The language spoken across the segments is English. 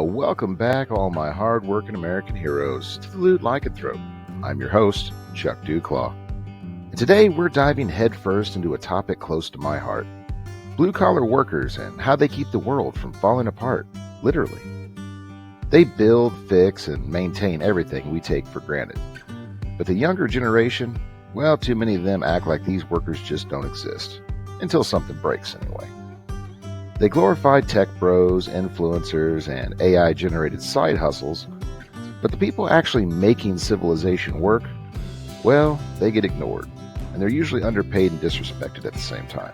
Well, welcome back, all my hard-working American heroes, to the Lewd Lycanthrope. I'm your host, Chuck Duclaw. And today we're diving headfirst into a topic close to my heart. Blue-collar workers and how they keep the world from falling apart, literally. They build, fix, and maintain everything we take for granted. But the younger generation, well, too many of them act like these workers just don't exist. Until something breaks, anyway. They glorify tech bros, influencers, and AI-generated side hustles, but the people actually making civilization work, well, they get ignored, and they're usually underpaid and disrespected at the same time.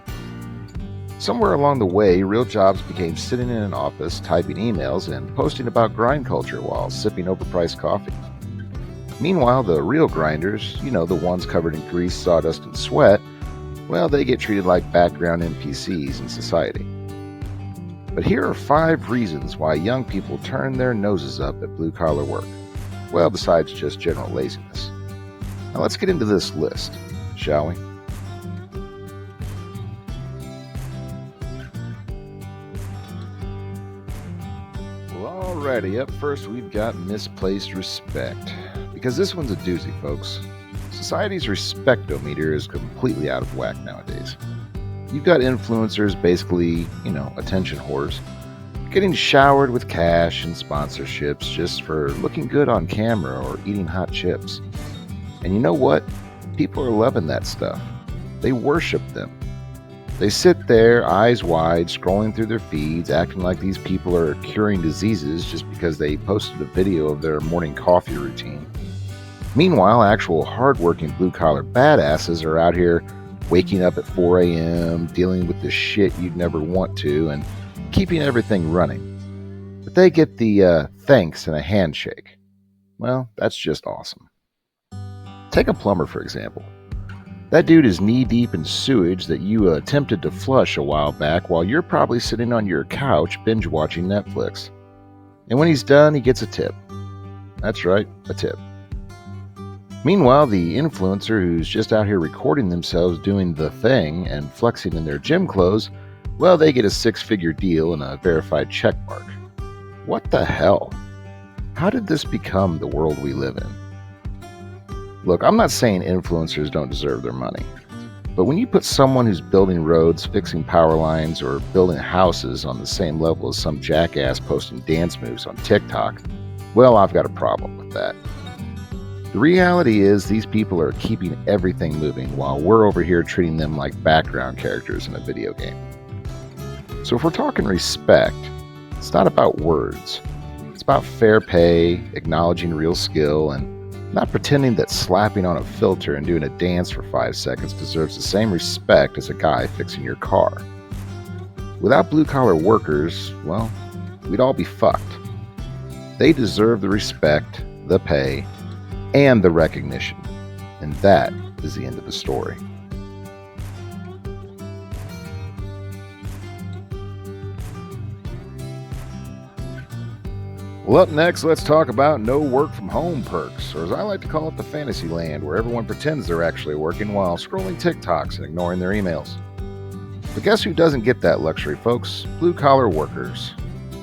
Somewhere along the way, real jobs became sitting in an office, typing emails, and posting about grind culture while sipping overpriced coffee. Meanwhile, the real grinders, the ones covered in grease, sawdust, and sweat, well, they get treated like background NPCs in society. But here are 5 reasons why young people turn their noses up at blue-collar work. Well, besides just general laziness. Now let's get into this list, shall we? Well, alrighty, up first we've got misplaced respect. Because this one's a doozy, folks. Society's respectometer is completely out of whack nowadays. You've got influencers, basically, attention whores, getting showered with cash and sponsorships just for looking good on camera or eating hot chips. And you know what? People are loving that stuff. They worship them. They sit there, eyes wide, scrolling through their feeds, acting like these people are curing diseases just because they posted a video of their morning coffee routine. Meanwhile, actual hardworking blue-collar badasses are out here waking up at 4 a.m., dealing with the shit you'd never want to, and keeping everything running. But they get the thanks and a handshake. Well, that's just awesome. Take a plumber, for example. That dude is knee-deep in sewage that you attempted to flush a while back while you're probably sitting on your couch binge-watching Netflix. And when he's done, he gets a tip. That's right, a tip. Meanwhile, the influencer who's just out here recording themselves doing the thing and flexing in their gym clothes, well, they get a 6-figure deal and a verified checkmark. What the hell? How did this become the world we live in? Look, I'm not saying influencers don't deserve their money, but when you put someone who's building roads, fixing power lines, or building houses on the same level as some jackass posting dance moves on TikTok, well, I've got a problem with that. The reality is these people are keeping everything moving while we're over here treating them like background characters in a video game. So if we're talking respect, it's not about words. It's about fair pay, acknowledging real skill, and not pretending that slapping on a filter and doing a dance for 5 seconds deserves the same respect as a guy fixing your car. Without blue-collar workers, well, we'd all be fucked. They deserve the respect, the pay, and the recognition. And that is the end of the story. Well, up next, let's talk about no work from home perks, or as I like to call it, the fantasy land, where everyone pretends they're actually working while scrolling TikToks and ignoring their emails. But guess who doesn't get that luxury, folks? Blue-collar workers.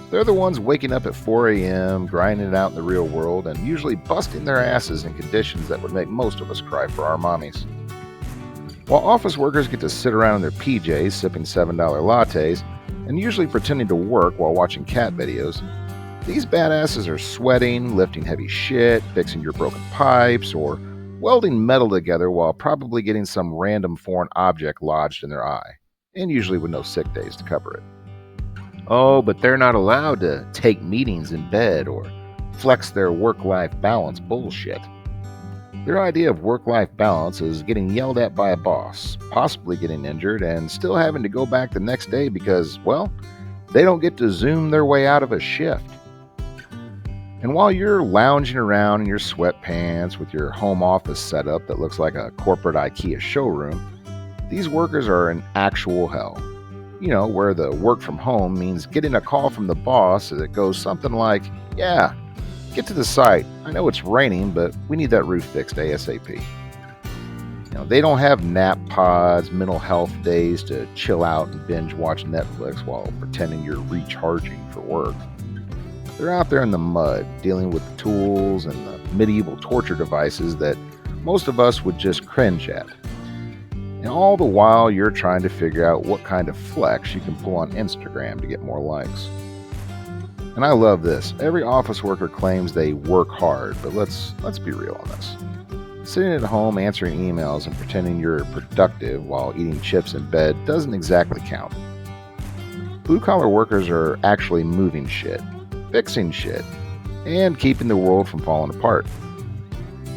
They're the ones waking up at 4 a.m., grinding it out in the real world, and usually busting their asses in conditions that would make most of us cry for our mommies. While office workers get to sit around in their PJs, sipping $7 lattes, and usually pretending to work while watching cat videos, these badasses are sweating, lifting heavy shit, fixing your broken pipes, or welding metal together while probably getting some random foreign object lodged in their eye, and usually with no sick days to cover it. Oh, but they're not allowed to take meetings in bed or flex their work-life balance bullshit. Their idea of work-life balance is getting yelled at by a boss, possibly getting injured, and still having to go back the next day because, well, they don't get to Zoom their way out of a shift. And while you're lounging around in your sweatpants with your home office setup that looks like a corporate IKEA showroom, these workers are in actual hell. Where the work from home means getting a call from the boss that goes something like, yeah, get to the site. I know it's raining, but we need that roof fixed ASAP. They don't have nap pods, mental health days to chill out and binge watch Netflix while pretending you're recharging for work. They're out there in the mud, dealing with the tools and the medieval torture devices that most of us would just cringe at. And all the while, you're trying to figure out what kind of flex you can pull on Instagram to get more likes. And I love this. Every office worker claims they work hard, but let's be real on this. Sitting at home answering emails and pretending you're productive while eating chips in bed doesn't exactly count. Blue-collar workers are actually moving shit, fixing shit, and keeping the world from falling apart.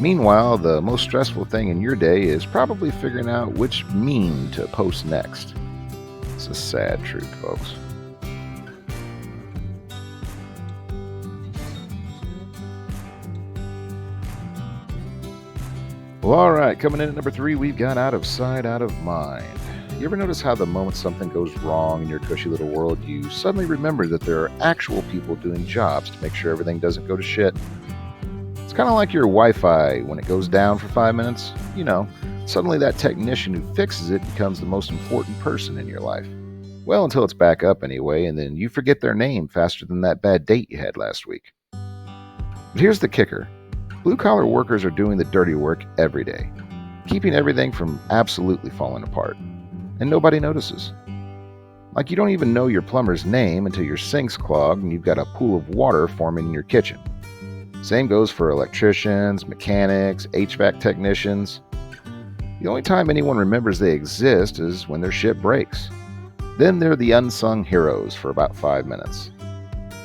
Meanwhile, the most stressful thing in your day is probably figuring out which meme to post next. It's a sad truth, folks. Well, alright, coming in at number 3, we've got out of sight, out of mind. You ever notice how the moment something goes wrong in your cushy little world, you suddenly remember that there are actual people doing jobs to make sure everything doesn't go to shit? It's kind of like your Wi-Fi when it goes down for 5 minutes. Suddenly that technician who fixes it becomes the most important person in your life. Well, until it's back up anyway, and then you forget their name faster than that bad date you had last week. But here's the kicker. Blue-collar workers are doing the dirty work every day, keeping everything from absolutely falling apart. And nobody notices. Like you don't even know your plumber's name until your sink's clogged and you've got a pool of water forming in your kitchen. Same goes for electricians, mechanics, HVAC technicians. The only time anyone remembers they exist is when their shit breaks. Then they're the unsung heroes for about 5 minutes.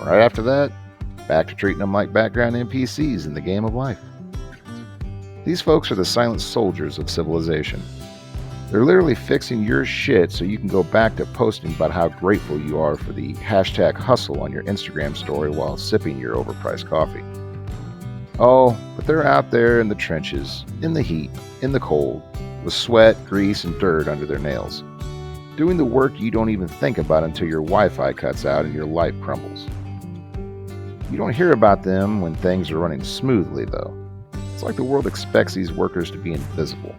Right after that, back to treating them like background NPCs in the game of life. These folks are the silent soldiers of civilization. They're literally fixing your shit so you can go back to posting about how grateful you are for the #hustle on your Instagram story while sipping your overpriced coffee. Oh, but they're out there in the trenches, in the heat, in the cold, with sweat, grease, and dirt under their nails, doing the work you don't even think about until your Wi-Fi cuts out and your life crumbles. You don't hear about them when things are running smoothly, though. It's like the world expects these workers to be invisible.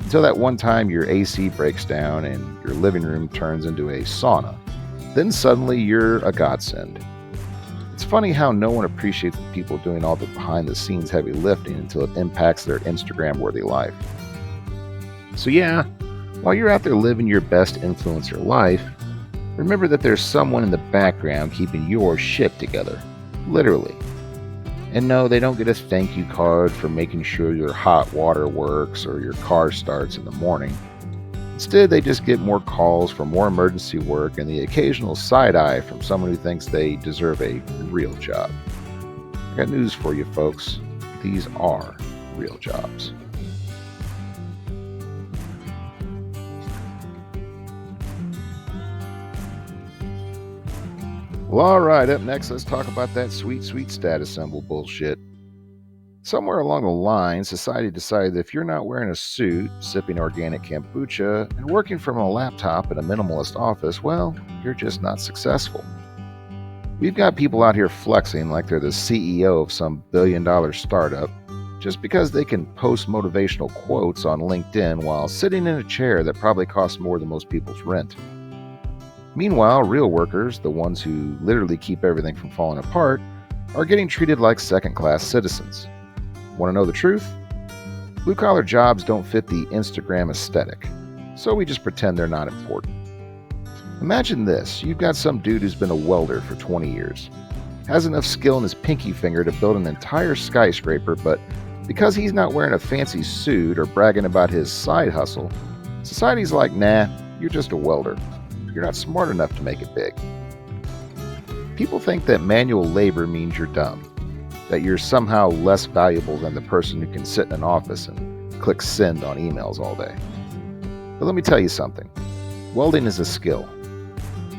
Until that one time your AC breaks down and your living room turns into a sauna. Then suddenly you're a godsend. It's funny how no one appreciates the people doing all the behind-the-scenes heavy lifting until it impacts their Instagram-worthy life. So yeah, while you're out there living your best influencer life, remember that there's someone in the background keeping your shit together. Literally. And no, they don't get a thank you card for making sure your hot water works or your car starts in the morning. Instead, they just get more calls for more emergency work and the occasional side eye from someone who thinks they deserve a real job. I got news for you, folks. These are real jobs. Well, alright, up next, let's talk about that sweet status symbol bullshit. Somewhere along the line, society decided that if you're not wearing a suit, sipping organic kombucha, and working from a laptop in a minimalist office, well, you're just not successful. We've got people out here flexing like they're the CEO of some billion-dollar startup just because they can post motivational quotes on LinkedIn while sitting in a chair that probably costs more than most people's rent. Meanwhile, real workers, the ones who literally keep everything from falling apart, are getting treated like second-class citizens. Want to know the truth? Blue-collar jobs don't fit the Instagram aesthetic, so we just pretend they're not important. Imagine this, you've got some dude who's been a welder for 20 years, has enough skill in his pinky finger to build an entire skyscraper, but because he's not wearing a fancy suit or bragging about his side hustle, society's like, nah, you're just a welder. You're not smart enough to make it big. People think that manual labor means you're dumb, that you're somehow less valuable than the person who can sit in an office and click send on emails all day. But let me tell you something. Welding is a skill.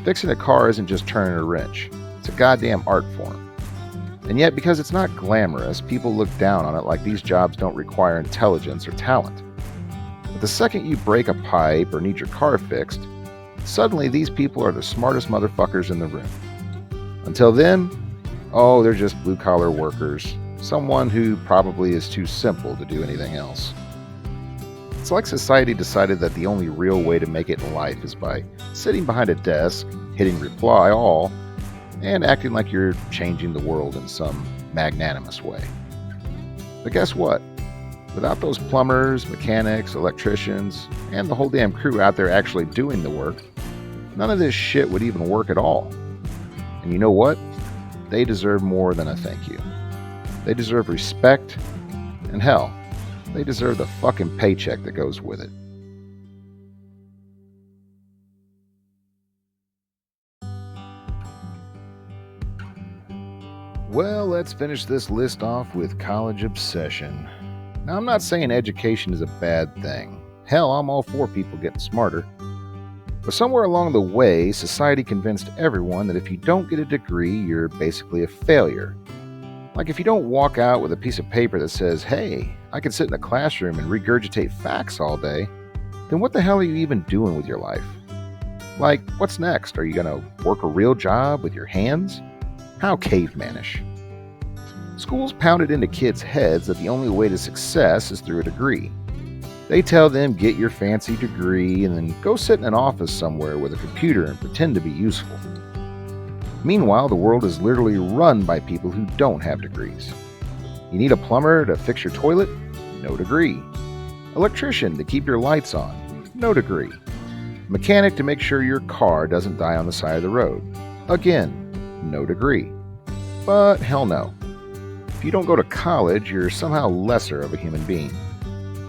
Fixing a car isn't just turning a wrench. It's a goddamn art form. And yet, because it's not glamorous, people look down on it like these jobs don't require intelligence or talent. But the second you break a pipe or need your car fixed, suddenly these people are the smartest motherfuckers in the room. Until then, oh, they're just blue-collar workers, someone who probably is too simple to do anything else. It's like society decided that the only real way to make it in life is by sitting behind a desk, hitting reply all, and acting like you're changing the world in some magnanimous way. But guess what? Without those plumbers, mechanics, electricians, and the whole damn crew out there actually doing the work, none of this shit would even work at all. And you know what? They deserve more than a thank you. They deserve respect, and hell, they deserve the fucking paycheck that goes with it. Well, let's finish this list off with college obsession. Now, I'm not saying education is a bad thing. Hell, I'm all for people getting smarter. But somewhere along the way, society convinced everyone that if you don't get a degree, you're basically a failure. Like if you don't walk out with a piece of paper that says, hey, I can sit in a classroom and regurgitate facts all day, then what the hell are you even doing with your life? Like, what's next? Are you going to work a real job with your hands? How cavemanish. Schools pounded into kids' heads that the only way to success is through a degree. They tell them get your fancy degree and then go sit in an office somewhere with a computer and pretend to be useful. Meanwhile, the world is literally run by people who don't have degrees. You need a plumber to fix your toilet? No degree. Electrician to keep your lights on? No degree. Mechanic to make sure your car doesn't die on the side of the road? Again, no degree. But hell no. If you don't go to college, you're somehow lesser of a human being.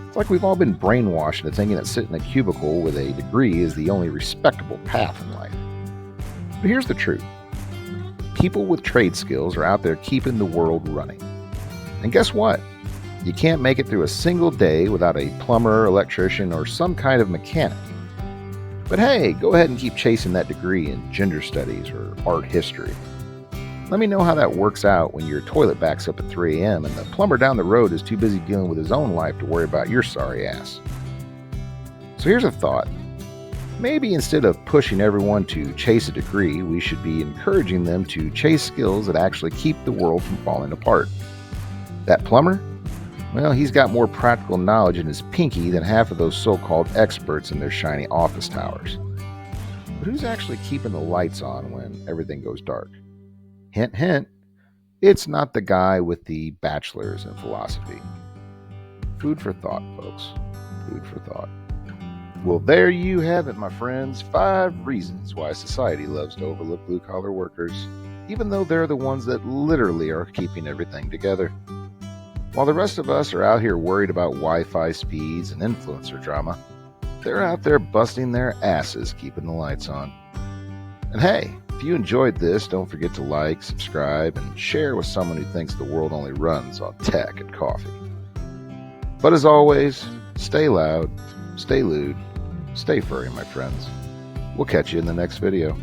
It's like we've all been brainwashed into thinking that sitting in a cubicle with a degree is the only respectable path in life. But here's the truth. People with trade skills are out there keeping the world running. And guess what? You can't make it through a single day without a plumber, electrician, or some kind of mechanic. But hey, go ahead and keep chasing that degree in gender studies or art history. Let me know how that works out when your toilet backs up at 3 a.m. and the plumber down the road is too busy dealing with his own life to worry about your sorry ass. So here's a thought. Maybe instead of pushing everyone to chase a degree, we should be encouraging them to chase skills that actually keep the world from falling apart. That plumber? Well, he's got more practical knowledge in his pinky than half of those so-called experts in their shiny office towers. But who's actually keeping the lights on when everything goes dark? Hint, hint, it's not the guy with the bachelor's in philosophy. Food for thought, folks. Food for thought. Well, there you have it, my friends. 5 reasons why society loves to overlook blue-collar workers, even though they're the ones that literally are keeping everything together. While the rest of us are out here worried about Wi-Fi speeds and influencer drama, they're out there busting their asses keeping the lights on. And hey, if you enjoyed this, don't forget to like, subscribe, and share with someone who thinks the world only runs on tech and coffee. But as always, stay loud, stay lewd, stay furry, my friends. We'll catch you in the next video.